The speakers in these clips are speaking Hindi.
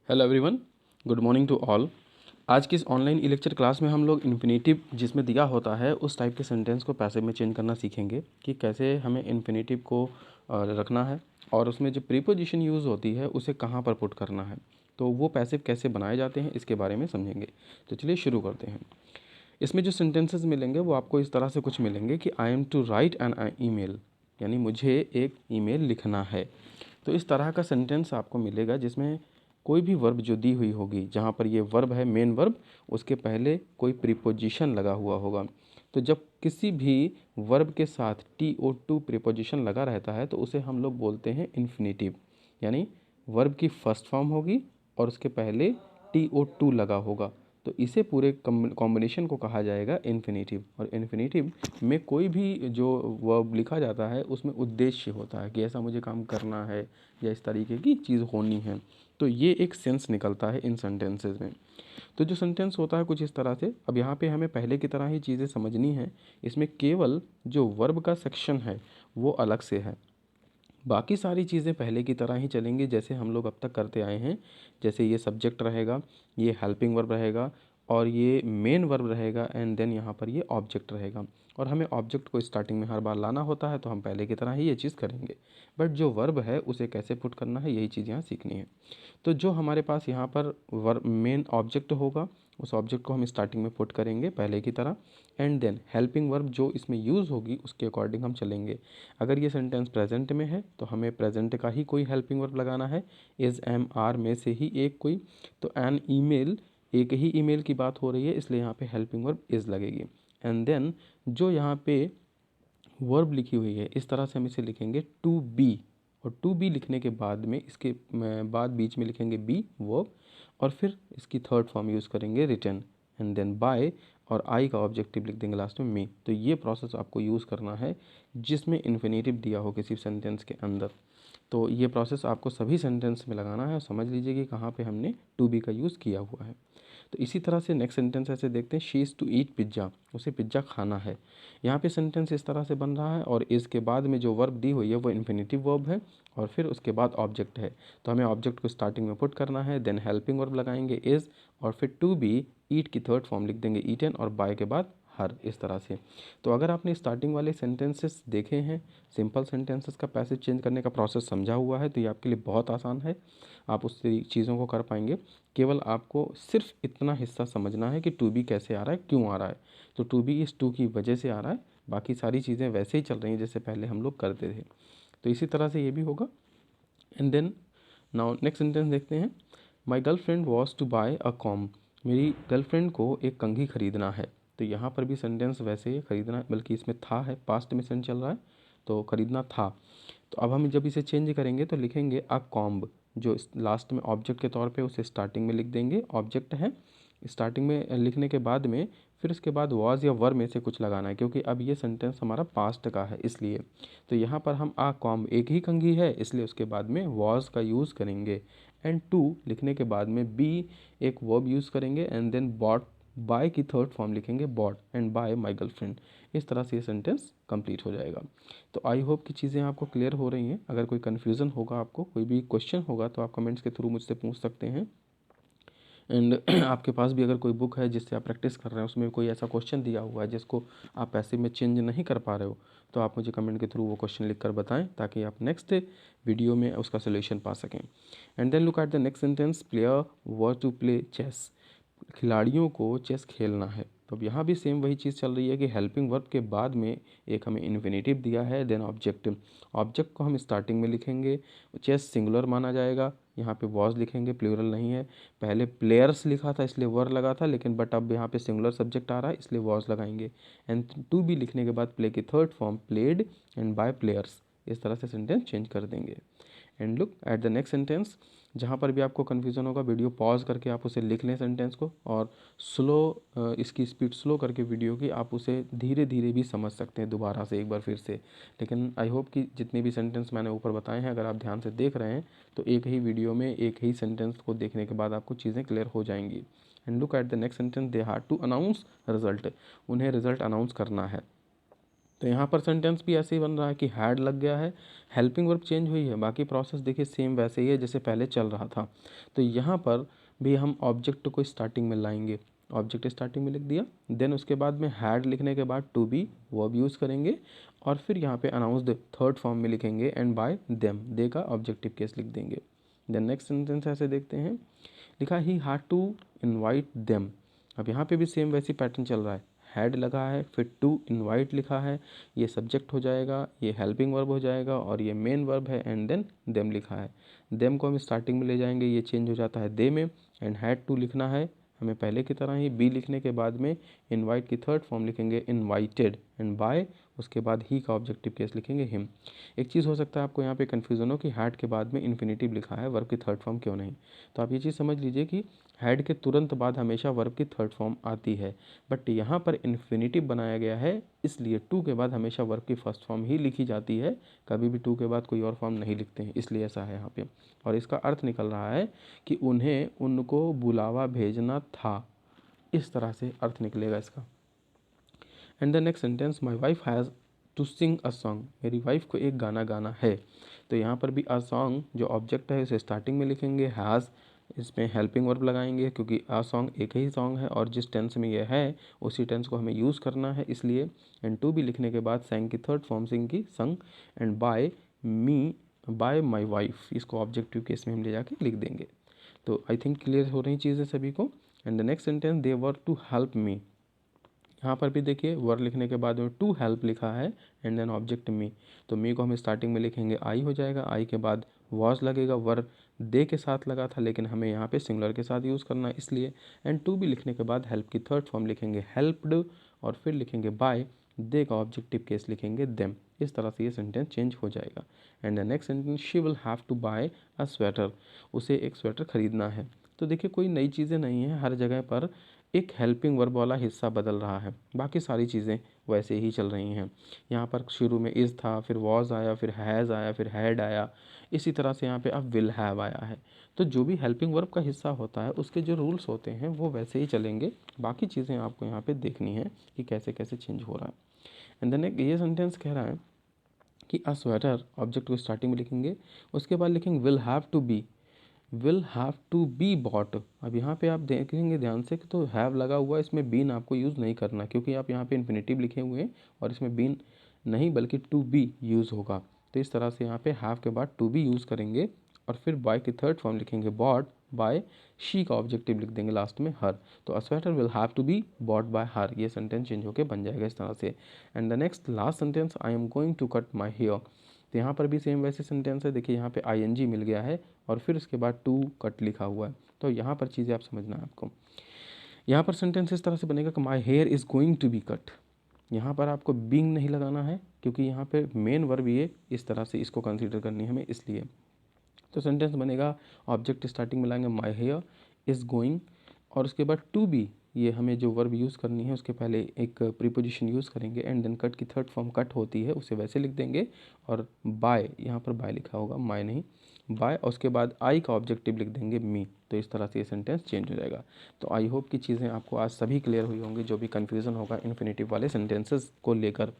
Hello everyone, good morning to all. आज की इस ऑनलाइन ई लेक्चर क्लास में हम लोग इन्फिनेटिव जिसमें दिया होता है उस टाइप के सेंटेंस को पैसिव में चेंज करना सीखेंगे कि कैसे हमें इन्फिनेटिव को रखना है और उसमें जो प्रीपोजिशन यूज़ होती है उसे कहाँ पर पुट करना है, तो वो पैसिव कैसे बनाए जाते हैं इसके बारे में समझेंगे। तो चलिए शुरू करते हैं। इसमें जो सेंटेंसेस मिलेंगे वो आपको इस तरह से कुछ मिलेंगे कि I am to write an email, यानी मुझे एक ईमेल लिखना है। तो इस तरह का सेंटेंस आपको मिलेगा जिसमें कोई भी वर्ब जो दी हुई होगी, जहाँ पर ये वर्ब है मेन वर्ब, उसके पहले कोई प्रीपोजिशन लगा हुआ होगा। तो जब किसी भी वर्ब के साथ TO2 प्रीपोजिशन लगा रहता है तो उसे हम लोग बोलते हैं इन्फिनेटिव, यानी वर्ब की फर्स्ट फॉर्म होगी और उसके पहले TO2 लगा होगा। तो इसे पूरे कॉम्बिनेशन को कहा जाएगा इन्फिनेटिव। और इन्फिनेटिव में कोई भी जो वर्ब लिखा जाता है उसमें उद्देश्य होता है कि ऐसा मुझे काम करना है या इस तरीके की चीज़ होनी है। तो ये एक सेंस निकलता है इन सेंटेंसेस में। तो जो सेंटेंस होता है कुछ इस तरह से। अब यहाँ पे हमें पहले की तरह ही चीज़ें समझनी है। इसमें केवल जो वर्ब का सेक्शन है वो अलग से है, बाकी सारी चीज़ें पहले की तरह ही चलेंगी जैसे हम लोग अब तक करते आए हैं। जैसे ये सब्जेक्ट रहेगा, ये हेल्पिंग वर्ब रहेगा और ये मेन वर्ब रहेगा एंड देन यहाँ पर ये ऑब्जेक्ट रहेगा। और हमें ऑब्जेक्ट को स्टार्टिंग में हर बार लाना होता है तो हम पहले की तरह ही ये चीज़ करेंगे। बट जो वर्ब है उसे कैसे पुट करना है यही चीज़ यहाँ सीखनी है। तो जो हमारे पास यहाँ पर वर्ब मेन ऑब्जेक्ट होगा उस ऑब्जेक्ट को हम स्टार्टिंग में पुट करेंगे पहले की तरह। एंड देन हेल्पिंग वर्ब जो इसमें यूज़ होगी उसके अकॉर्डिंग हम चलेंगे। अगर ये सेंटेंस प्रेजेंट में है तो हमें प्रेजेंट का ही कोई हेल्पिंग वर्ब लगाना है, इज़ एम आर में से ही एक कोई। तो एन ईमेल, एक ही ईमेल की बात हो रही है इसलिए यहाँ पे हेल्पिंग वर्ब इज़ लगेगी। एंड देन जो यहाँ पे वर्ब लिखी हुई है इस तरह से हम इसे लिखेंगे टू बी, और टू बी लिखने के बाद में इसके बाद बीच में लिखेंगे बी वर्ब और फिर इसकी थर्ड फॉर्म यूज़ करेंगे रिटर्न एंड देन बाय और आई का ऑब्जेक्टिव लिख देंगे लास्ट में मी। तो ये प्रोसेस आपको यूज़ करना है जिसमें इन्फिनेटिव दिया हो किसी सेंटेंस के अंदर। तो ये प्रोसेस आपको सभी सेंटेंस में लगाना है और समझ लीजिए कि कहाँ पे हमने टू बी का यूज़ किया हुआ है। तो इसी तरह से नेक्स्ट सेंटेंस ऐसे देखते हैं, she is to eat pizza, उसे पिज्ज़ा खाना है। यहाँ पे सेंटेंस इस तरह से बन रहा है और इसके बाद में जो वर्ब दी हुई है वो इन्फिनेटिव वर्ब है और फिर उसके बाद ऑब्जेक्ट है। तो हमें ऑब्जेक्ट को स्टार्टिंग में पुट करना है, देन हेल्पिंग वर्ब लगाएंगे इज़ और फिर टू बी, ईट की थर्ड फॉर्म लिख देंगे ईटन और बाय के बाद हर, इस तरह से। तो अगर आपने स्टार्टिंग वाले सेंटेंसेस देखे हैं, सिंपल सेंटेंसेस का पैसेज चेंज करने का प्रोसेस समझा हुआ है तो ये आपके लिए बहुत आसान है, आप उस चीज़ों को कर पाएंगे। केवल आपको सिर्फ इतना हिस्सा समझना है कि टू बी कैसे आ रहा है, क्यों आ रहा है। तो टू बी इस टू की वजह से आ रहा है, बाकी सारी चीज़ें वैसे ही चल रही हैं जैसे पहले हम लोग करते थे। तो इसी तरह से ये भी होगा। And then now next sentence देखते हैं, my girlfriend was to buy a comb, मेरी गर्लफ्रेंड को एक कंघी खरीदना है। तो यहाँ पर भी सेंटेंस वैसे ही खरीदना, बल्कि इसमें था है, पास्ट में सेंस चल रहा है तो खरीदना था। तो अब हम जब इसे चेंज करेंगे तो लिखेंगे अ कॉम्ब, जो लास्ट में ऑब्जेक्ट के तौर पे उसे स्टार्टिंग में लिख देंगे, ऑब्जेक्ट है। स्टार्टिंग में लिखने के बाद में फिर उसके बाद वॉज या वर में से कुछ लगाना है क्योंकि अब ये सेंटेंस हमारा पास्ट का है इसलिए। तो यहाँ पर हम आ कॉम, एक ही कंघी है इसलिए उसके बाद में वॉज का यूज़ करेंगे। एंड टू लिखने के बाद में बी एक वर्ब यूज़ करेंगे एंड देन बॉट, बाय की थर्ड फॉर्म लिखेंगे bought and by my girlfriend. इस तरह से ये सेंटेंस कंप्लीट हो जाएगा। तो आई होप कि चीज़ें आपको क्लियर हो रही हैं। अगर कोई कन्फ्यूज़न होगा, आपको कोई भी क्वेश्चन होगा तो आप कमेंट्स के थ्रू मुझसे पूछ सकते हैं। एंड आपके पास भी अगर कोई बुक है जिससे आप प्रैक्टिस कर रहे हैं, उसमें कोई ऐसा क्वेश्चन दिया हुआ है जिसको आप पैसिव में चेंज नहीं कर पा रहे हो, तो आप मुझे कमेंट के थ्रू वो क्वेश्चन लिख कर बताएं ताकि आप नेक्स्ट वीडियो में उसका सोल्यूशन पा सकें। And then look at the next sentence, player were to play chess, खिलाड़ियों को चेस खेलना है। तो अब यहाँ भी सेम वही चीज़ चल रही है कि हेल्पिंग वर्ब के बाद में एक हमें इन्फिनेटिव दिया है, देन ऑब्जेक्ट। ऑब्जेक्ट को हम स्टार्टिंग में लिखेंगे, चेस सिंगुलर माना जाएगा, यहाँ पे वॉज लिखेंगे, प्लूरल नहीं है। पहले प्लेयर्स लिखा था इसलिए वर लगा था, लेकिन बट अब यहाँ पे सिंगुलर सब्जेक्ट आ रहा है इसलिए वॉज लगाएंगे। एंड टू बी लिखने के बाद प्ले की third form played and by players, इस तरह से सेंटेंस चेंज कर देंगे। And look at the next sentence, जहाँ पर भी आपको कन्फ्यूज़न होगा वीडियो पॉज करके आप उसे लिख लें सेंटेंस को, और स्लो इसकी स्पीड स्लो करके वीडियो की आप उसे धीरे धीरे भी समझ सकते हैं दोबारा से एक बार फिर से। लेकिन आई होप कि जितने भी सेंटेंस मैंने ऊपर बताए हैं अगर आप ध्यान से देख रहे हैं तो एक ही वीडियो में एक ही सेंटेंस को देखने के बाद आपको चीज़ें क्लियर हो जाएंगी। And look at the next sentence, they had to announce result, उन्हें रिजल्ट अनाउंस करना है। तो यहाँ पर सेंटेंस भी ऐसे ही बन रहा है कि हैड लग गया है, हेल्पिंग वर्ब चेंज हुई है, बाकी प्रोसेस देखिए सेम वैसे ही है जैसे पहले चल रहा था। तो यहाँ पर भी हम ऑब्जेक्ट को स्टार्टिंग में लाएंगे, ऑब्जेक्ट स्टार्टिंग में लिख दिया, देन उसके बाद में हैड लिखने के बाद टू बी वर्ब यूज़ करेंगे और फिर यहाँ पे अनाउंस्ड थर्ड फॉर्म में लिखेंगे एंड बाय देम, दे का ऑब्जेक्टिव केस लिख देंगे। देन नेक्स्ट सेंटेंस ऐसे देखते हैं, लिखा ही हैड टू इनवाइट देम। अब यहाँ पे भी सेम वैसी पैटर्न चल रहा है, हैड लगा है, फिर टू इनवाइट लिखा है, ये सब्जेक्ट हो जाएगा, ये हेल्पिंग वर्ब हो जाएगा और ये मेन वर्ब है एंड देन देम लिखा है। देम को हम स्टार्टिंग में ले जाएंगे, ये चेंज हो जाता है दे में, एंड हैड टू लिखना है हमें पहले की तरह ही, बी लिखने के बाद में इनवाइट की थर्ड फॉर्म लिखेंगे इनवाइटेड, एंड बाय उसके बाद ही का ऑब्जेक्टिव केस लिखेंगे हिम। एक चीज़ हो सकता है आपको यहाँ पे कन्फ्यूजन हो कि हैड के बाद में इन्फिनेटिव लिखा है, वर्ब की थर्ड फॉर्म क्यों नहीं। तो आप ये चीज़ समझ लीजिए कि हैड के तुरंत बाद हमेशा वर्ब की थर्ड फॉर्म आती है, बट यहाँ पर इन्फिनेटिव बनाया गया है इसलिए टू के बाद हमेशा वर्ब की फर्स्ट फॉर्म ही लिखी जाती है, कभी भी टू के बाद कोई और फॉर्म नहीं लिखते हैं, इसलिए ऐसा है यहाँ पे। और इसका अर्थ निकल रहा है कि उन्हें उनको बुलावा भेजना था, इस तरह से अर्थ निकलेगा इसका। And the next sentence, my wife has to sing a song, मेरी वाइफ को एक गाना गाना है। तो यहाँ पर भी अ सॉन्ग जो ऑब्जेक्ट है उसे स्टार्टिंग में लिखेंगे, हैज़ इसमें हेल्पिंग वर्ब लगाएंगे क्योंकि अ सॉन्ग एक ही सॉन्ग है और जिस टेंस में ये है उसी टेंस को हमें यूज़ करना है इसलिए। एंड टू भी लिखने के बाद सैंग की थर्ड फॉर्म सिंग की sung, and by me by my wife, इसको ऑब्जेक्टिव केस में हम ले जाके लिख देंगे। तो आई थिंक क्लियर हो रही चीज़ें सभी को। And the next sentence, they were to help me, यहाँ पर भी देखिए वर लिखने के बाद में टू हेल्प लिखा है एंड देन ऑब्जेक्ट मी। तो मी को हम स्टार्टिंग में लिखेंगे आई हो जाएगा, आई के बाद वॉज लगेगा, वर दे के साथ लगा था लेकिन हमें यहाँ पे सिंगुलर के साथ यूज़ करना है इसलिए। एंड टू भी लिखने के बाद हेल्प की थर्ड फॉर्म लिखेंगे हेल्प्ड और फिर लिखेंगे बाय, दे का ऑब्जेक्टिव केस लिखेंगे देम। इस तरह से ये सेंटेंस चेंज हो जाएगा। And the next sentence, she will have to buy a sweater, उसे एक स्वेटर खरीदना है। तो देखिए कोई नई चीज़ें नहीं है, हर जगह पर एक हेल्पिंग वर्ब वाला हिस्सा बदल रहा है, बाकी सारी चीज़ें वैसे ही चल रही हैं। यहाँ पर शुरू में इज़ था, फिर वॉज आया, फिर हैज़ आया, फिर हैड आया, इसी तरह से यहाँ पे अब विल हैव आया है। तो जो भी हेल्पिंग वर्ब का हिस्सा होता है उसके जो रूल्स होते हैं वो वैसे ही चलेंगे, बाकी चीज़ें आपको यहाँ पे देखनी है कि कैसे कैसे चेंज हो रहा है। एंड देन ये सेंटेंस कह रहा है कि अ स्वेटर, ऑब्जेक्ट को स्टार्टिंग में लिखेंगे, उसके बाद लिखेंगे will have to be, will have to be bought. अब यहाँ पे आप देखेंगे ध्यान से कि तो हैव लगा हुआ है, इसमें बीन आपको यूज़ नहीं करना क्योंकि आप यहाँ पे इन्फिनेटिव लिखे हुए हैं और इसमें बीन नहीं बल्कि टू बी यूज़ होगा। तो इस तरह से यहाँ पे हैव के बाद टू बी यूज़ करेंगे और फिर बाय की थर्ड फॉर्म लिखेंगे बॉट बाय, शी का ऑब्जेक्टिव लिख देंगे लास्ट में हर। तो a sweater will have to be bought by her, ये सेंटेंस चेंज होकर बन जाएगा इस तरह से। And the next last sentence, I am going to cut my hair. तो यहाँ पर भी सेम वैसे सेंटेंस है, देखिए यहाँ पे आई मिल गया है और फिर उसके बाद टू कट लिखा हुआ है। तो यहाँ पर चीज़ें आप समझना है आपको। यहाँ पर सेंटेंस इस तरह से बनेगा कि my hair is going to be cut. यहाँ पर आपको बीइंग नहीं लगाना है क्योंकि यहाँ पे मेन वर्ब ये इस तरह से इसको कंसीडर करनी है हमें इसलिए। तो सेंटेंस बनेगा, ऑब्जेक्ट स्टार्टिंग में लाएंगे माई हेयर इज़ गोइंग और उसके बाद टू बी, ये हमें जो वर्ब यूज़ करनी है उसके पहले एक प्रीपोजिशन यूज़ करेंगे एंड देन कट की थर्ड फॉर्म कट होती है उसे वैसे लिख देंगे और बाय, यहाँ पर बाय लिखा होगा माय नहीं, बाय और उसके बाद आई का ऑब्जेक्टिव लिख देंगे मी। तो इस तरह से ये सेंटेंस चेंज हो जाएगा। तो आई होप कि चीज़ें आपको आज सभी क्लियर हुई होंगी, जो भी कन्फ्यूज़न होगा इन्फिनेटिव वाले सेंटेंसेस को लेकर।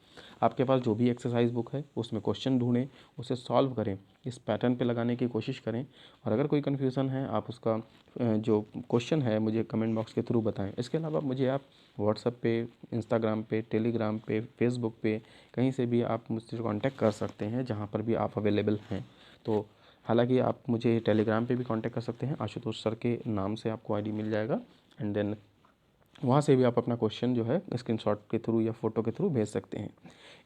आपके पास जो भी एक्सरसाइज बुक है उसमें क्वेश्चन ढूंढें, उसे सॉल्व करें, इस पैटर्न पे लगाने की कोशिश करें और अगर कोई कन्फ्यूज़न है आप उसका जो क्वेश्चन है मुझे कमेंट बॉक्स के थ्रू बताएं। इसके अलावा मुझे आप व्हाट्सएप पे, इंस्टाग्राम पे, टेलीग्राम पे, फेसबुक पे कहीं से भी आप मुझसे कांटेक्ट कर सकते हैं जहाँ पर भी आप अवेलेबल हैं। तो हालांकि आप मुझे टेलीग्राम पे भी कांटेक्ट कर सकते हैं, आशुतोष सर के नाम से आपको आईडी मिल जाएगा एंड देन वहाँ से भी आप अपना क्वेश्चन जो है स्क्रीनशॉट के थ्रू या फोटो के थ्रू भेज सकते हैं।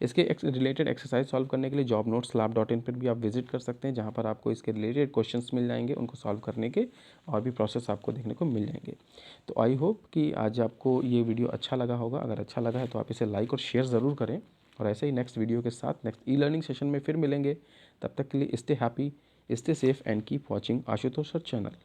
इसके रिलेटेड एक्सरसाइज सॉल्व करने के लिए jobnoteslab.in पर भी आप विजिट कर सकते हैं जहाँ पर आपको इसके रिलेटेड क्वेश्चंस मिल जाएंगे, उनको सॉल्व करने के और भी प्रोसेस आपको देखने को मिल जाएंगे। तो आई होप कि आज आपको ये वीडियो अच्छा लगा होगा, अगर अच्छा लगा है तो आप इसे लाइक और शेयर ज़रूर करें और ऐसे ही नेक्स्ट वीडियो के साथ नेक्स्ट ई लर्निंग सेशन में फिर मिलेंगे। तब तक के लिए stay happy, stay safe and keep watching Ashutosh sir channel.